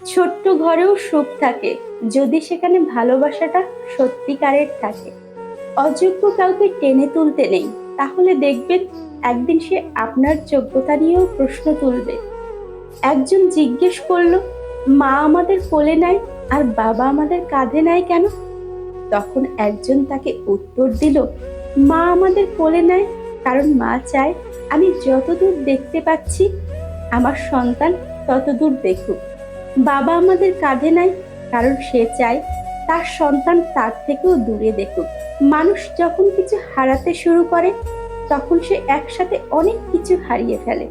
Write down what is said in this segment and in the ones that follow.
ছোট্ট ঘরেও সুখ থাকে যদি সেখানে ভালোবাসাটা সত্যিকারের থাকে। অযোগ্য কাউকে টেনে তুলতে নেই, তাহলে দেখবেন একদিন সে আপনার যোগ্যতা নিয়েও প্রশ্ন তুলবে। একজন জিজ্ঞেস করলো, মা আমাদের কোলে নেয় আর বাবা আমাদের কাঁধে নেয় কেন? তখন একজন তাকে উত্তর দিল, মা আমাদের কোলে নেয় কারণ মা চায় আমি যতদূর দেখতে পাচ্ছি আমার সন্তান ততদূর দেখুক। বাবা আমাদের কাঁধে নেয় কারণ সে চায় তার সন্তান তার থেকেও দূরে দেখুক। মানুষ যখন কিছু হারাতে শুরু করে তখন সে একসাথে অনেক কিছু হারিয়ে ফেলে।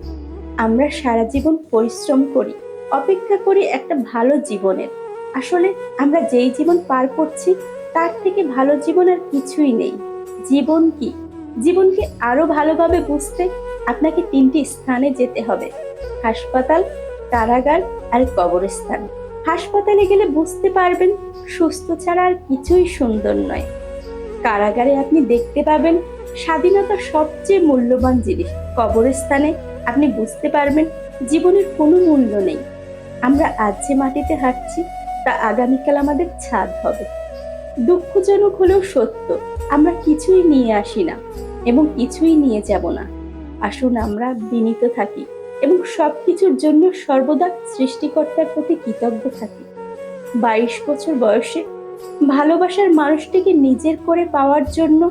আমরা সারা জীবন পরিশ্রম করি, অপেক্ষা করি একটা ভালো জীবনের। আসলে আমরা যেই জীবন পার করছি তার থেকে ভালো জীবন আর কিছুই নেই। জীবন কি? জীবনকে আরো ভালোভাবে বুঝতে আপনাকে 3টি স্থানে যেতে হবে: হাসপাতাল, কারাগার আর কবরস্থান। হাসপাতালে গেলে বুঝতে পারবেন সুস্থ ছাড়া আর কিছুই সুন্দর নয়। কারাগারে আপনি দেখতে পাবেন স্বাধীনতার সবচেয়ে মূল্যবান জিনিস। কবরস্থানে আপনি বুঝতে পারবেন জীবনের কোনো মূল্য নেই। আমরা আজ যে মাটিতে হাঁটছি তা আগামীকাল আমাদের ছাদ হবে। দুঃখজনক হলেও সত্য, আমরা কিছুই নিয়ে আসি না এবং কিছুই নিয়ে যাব না। আসুন আমরা বিনীত থাকি এবং সবকিছুর জন্য সর্বদা সৃষ্টিকর্তার প্রতি কৃতজ্ঞ থাকি। 22 বছর বয়সে ভালোবাসার মানুষটিকে নিজের করে পাওয়ার জন্য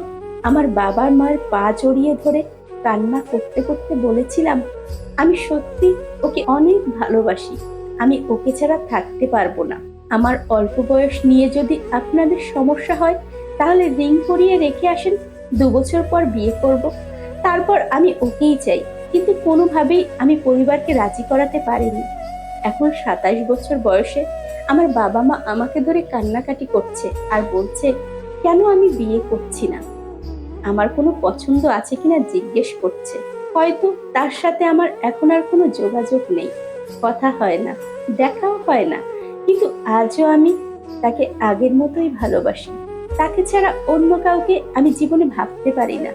আমার বাবার মায়ের পা জড়িয়ে ধরে কান্না করতে করতে বলেছিলাম, আমি সত্যি ওকে অনেক ভালোবাসি, আমি ওকে ছাড়া থাকতে পারবো না। আমার অল্প বয়স নিয়ে যদি আপনাদের সমস্যা হয় তাহলে রিং পরিয়ে রেখে আসেন, 2 বছর পর বিয়ে করব। তারপর আমি ওকেই চাই, কিন্তু কোনোভাবেই আমি পরিবারকে রাজি করাতে পারিনি। এখন 27 বছর বয়সে আমার বাবা মা আমাকে ধরে কান্নাকাটি করছে আর বলছে কেন আমি বিয়ে করছি না। আমার কোনো পছন্দ আছে কিনা জিজ্ঞেস করছে। হয়তো তার সাথে আমার এখন আর কোনো যোগাযোগ নেই, কথা হয় না, দেখাও হয় না, কিন্তু আজও আমি তাকে আগের মতোই ভালোবাসি। তাকে ছাড়া অন্য কাউকে আমি জীবনে ভাবতে পারি না।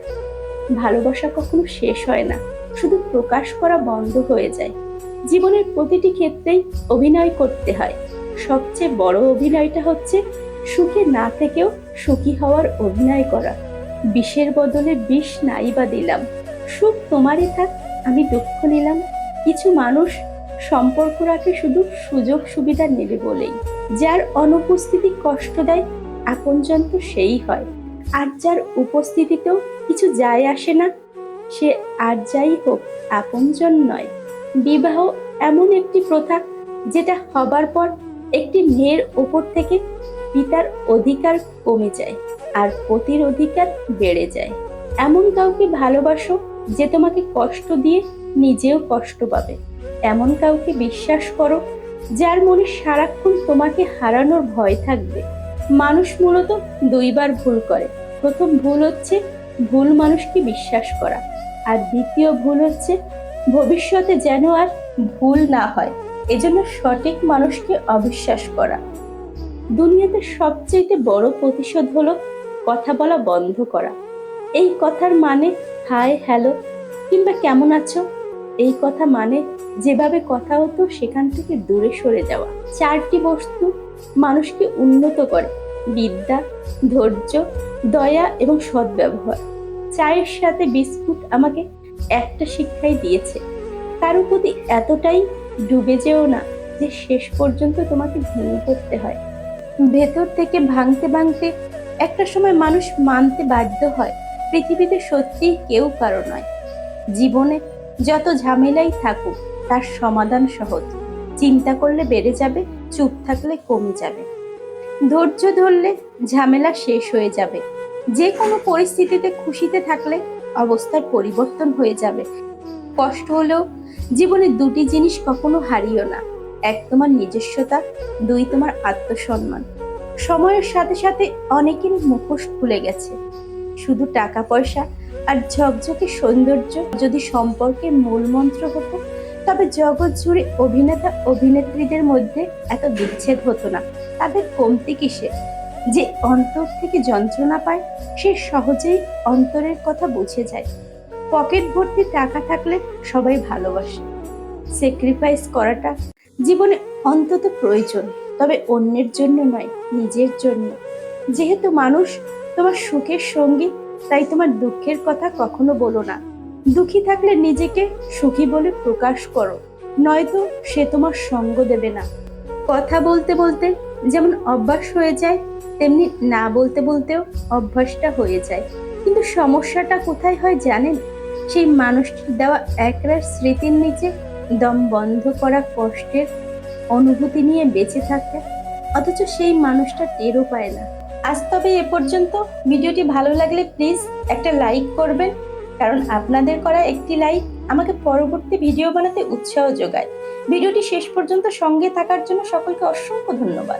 ভালোবাসা কখনো শেষ হয় না, শুধু প্রকাশ করা বন্ধ হয়ে যায়। জীবনের প্রতিটি ক্ষেত্রেই অভিনয় করতে হয়। সবচেয়ে বড় অভিনয়টা হচ্ছে সুখে না থেকেও সুখী হওয়ার অভিনয় করা। বিষের বদলে বিষ নাই বা দিলাম, সুখ তোমারই থাক, আমি দুঃখ নিলাম। কিছু মানুষ সম্পর্ক রাখে শুধু সুযোগ সুবিধা নেবে বলেই। যার অনুপস্থিতি কষ্ট দেয় আপনজন তো সেই হয়, আর যার উপস্থিতিতেও কিছু যায় আসে না সে আর যাই হোক আপনজন নয়। বিবাহ এমন একটি প্রথা যেটা হবার পর একটি মেয়ের ওপর থেকে পিতার অধিকার কমে যায় আর পতির অধিকার বেড়ে যায়। এমন কাউকে ভালোবাসো যে তোমাকে কষ্ট দিয়ে নিজেও কষ্ট পাবে। এমন কাউকে বিশ্বাস করো যার মনে সারাক্ষণ তোমাকে হারানোর ভয় থাকবে। মানুষ মূলত 2বার ভুল করে। প্রথম ভুল হচ্ছে ভুল মানুষকে বিশ্বাস করা, আর দ্বিতীয় ভুল হচ্ছে ভবিষ্যতে যেন আর ভুল না হয় এজন্য সঠিক মানুষকে অবিশ্বাস করা। দুনিয়াতে সবচেয়ে বড় প্রতিশোধ হলো কথা বলা বন্ধ করা। এই কথার মানে হাই হ্যালো কিংবা কেমন আছো, এই কথা মানে যেভাবে কথা হতো সেখান থেকে দূরে সরে যাওয়া। 4টি বস্তু মানুষকে উন্নত করে: বিদ্যা, ধৈর্য, দয়া এবং সদ্ব্যবহার। চায়ের সাথে বিস্কুট আমাকে একটা শিক্ষাই দিয়েছে, কারো প্রতি এতটাই ডুবে যেও না যে শেষ পর্যন্ত তোমাকে ভেঙে পড়তে হয়। ভেতর থেকে ভাঙতে ভাঙতে একটা সময় মানুষ মানতে বাধ্য হয় পৃথিবীতে সত্যিই কেউ কারো নয়। জীবনে যত ঝামেলাই থাকুক তার সমাধান সহজ। চিন্তা করলে বেড়ে যাবে, চুপ থাকলে কমে যাবে। ধৈর্য ধরলে ঝামেলা শেষ হয়ে যাবে। যে কোনো পরিস্থিতিতে খুশিতে থাকলে অবস্থার পরিবর্তন হয়ে যাবে। কষ্ট হলেও জীবনে 2টি জিনিস কখনো হারিও না: 1 তোমার নিজস্বতা, 2 তোমার আত্মসম্মান। সময়ের সাথে সাথে অনেকেরই মুখোশ খুলে গেছে। শুধু টাকা পয়সা আর ঝকঝকে সৌন্দর্য যদি সম্পর্কের মূল মন্ত্র হতো তবে জগৎ জুড়ে অভিনেতা অভিনেত্রীদের মধ্যে এত বিচ্ছেদ হতো না। তাদের কমতি কিসে? যে অন্তর থেকে যন্ত্রণা পায় সে সহজেই অন্তরের কথা বুঝে যায়। পকেট ভর্তি টাকা থাকলে সবাই ভালোবাসে। স্যাক্রিফাইস করাটা জীবনে অন্তত প্রয়োজন, তবে অন্যের জন্য নয়, নিজের জন্য। যেহেতু মানুষ তোমার সুখের সঙ্গী, তাই তোমার দুঃখের কথা কখনো বলো না। দুঃখী থাকলে নিজেকে সুখী বলে প্রকাশ করো, নয়তো সে তোমার সঙ্গ দেবে না। কথা বলতে বলতে যেমন অভ্যাস হয়ে যায়, তেমনি না বলতে বলতেও অভ্যাসটা হয়ে যায়। কিন্তু সমস্যাটা কোথায় হয় জানেন? সেই মানুষটির দেওয়া একরাশ স্মৃতির নিচে দম বন্ধ করা কষ্টের অনুভূতি নিয়ে বেঁচে থাকে, অথচ সেই মানুষটা টেরও পায় না। আজ তবে এ পর্যন্ত। ভিডিওটি ভালো লাগলে প্লিজ একটা লাইক করবেন, কারণ আপনাদের করা একটি লাইক আমাকে পরবর্তী ভিডিও বানাতে উৎসাহ যোগায়। ভিডিওটি শেষ পর্যন্ত সঙ্গে থাকার জন্য সকলকে অসংখ্য ধন্যবাদ।